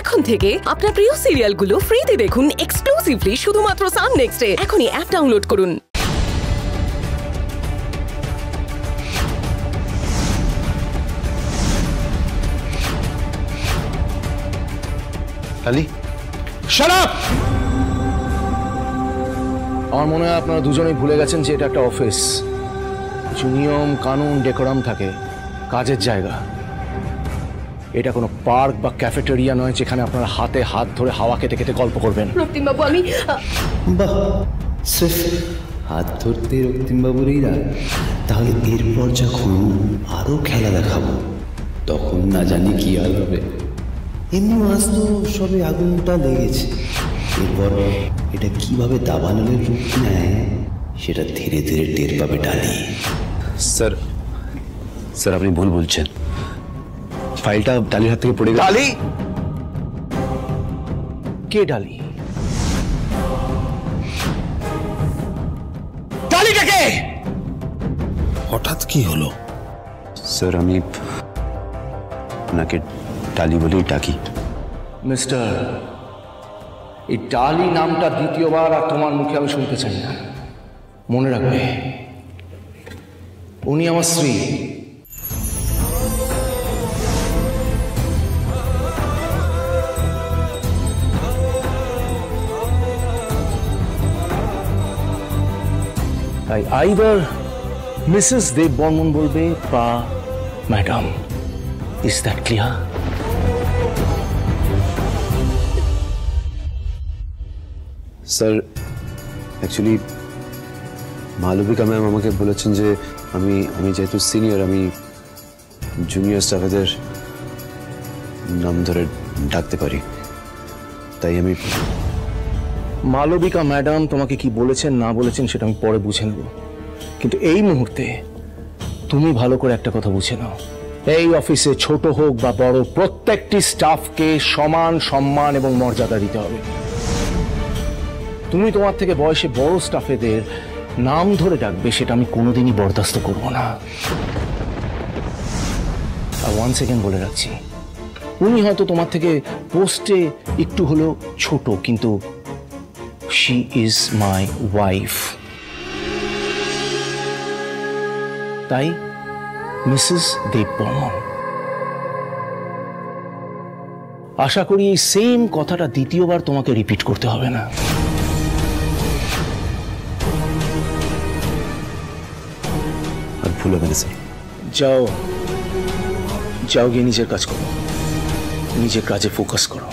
এখন থেকে আপনার প্রিয় সিরিয়ালগুলো ফ্রিতে দেখুন এক্সক্লুসিভলি শুধুমাত্র সান নেক্সটে। এখনই অ্যাপ ডাউনলোড করুন। Shut up! আমার মনে হয় আপনারা দুজনেই ভুলে গেছেন যে এটা একটা অফিস। কিছু নিয়ম কানুন ডেকোরাম থাকে, কাজের জায়গা। এটা কোনো পার্ক বা ক্যাফেটেরিয়া নয় যেখানে আপনারা হাতে হাত ধরে হাওয়া খেতে খেতে গল্প করবেন। রক্তিমবাবু, আমি বাহ, সিফ হাত ধরতে রক্তিমবাবুরই রাগ। তাহলে এরপর যখন আরো খেলা দেখাবো তখন না জানি কি আর হবে। এমনি আজ তো সবে আগুনটা লেগেছে, এরপর এটা কিভাবে দাবানলের রূপ নেয় সেটা ধীরে ধীরে টের পাবে ডালি। স্যার স্যার আপনি ভুল বলছেন, ফাইলটা ডালির হাত থেকে পড়ে গেছে। ডালি? কে ডালি? ডালিটা কে? হঠাৎ কি হলো? স্যার আমি ওনাকে ডালি বলেই ডাকি। মিস্টার, এই ডালি নামটা দ্বিতীয়বার আর তোমার মুখে আমি শুনতে চাই না। মনে রাখবে, উনি আমার স্ত্রী। তাই আইদার মিসেস দেব বর্মন বলবে বা madam. Is that clear? Sir actually Malavika ma'am আমাকে বলেছেন যে আমি যেহেতু সিনিয়র, আমি জুনিয়র স্টাফেদের নাম ধরে ডাকতে পারি, তাই আমি। মালবিকা ম্যাডাম তোমাকে কি বলেছেন না বলেছেন সেটা আমি পরে বুঝে নেব, কিন্তু এই মুহূর্তে তুমি ভালো করে একটা কথা বুঝে নাও। এই অফিসে ছোট হোক বা বড়, প্রত্যেকটি স্টাফকে সমান সম্মান এবং মর্যাদা দিতে হবে। তুমি তোমার থেকে বয়সে বড় স্টাফেদের নাম ধরে ডাকবে, সেটা আমি কোনোদিনই বরদাস্ত করব না। আর ওয়ান সেকেন্ড বলে রাখছি, উনি হয়তো তোমার থেকে পোস্টে একটু হলেও ছোট, কিন্তু she is my wife. তাই মিসেস দেব বর্মন, আশা করি এই সেম কথাটা দ্বিতীয়বার তোমাকে রিপিট করতে হবে না। আর ভুল হবে না স্যার। যাও যাও, গিয়ে নিজের কাজ করো, নিজের কাজে ফোকাস করো।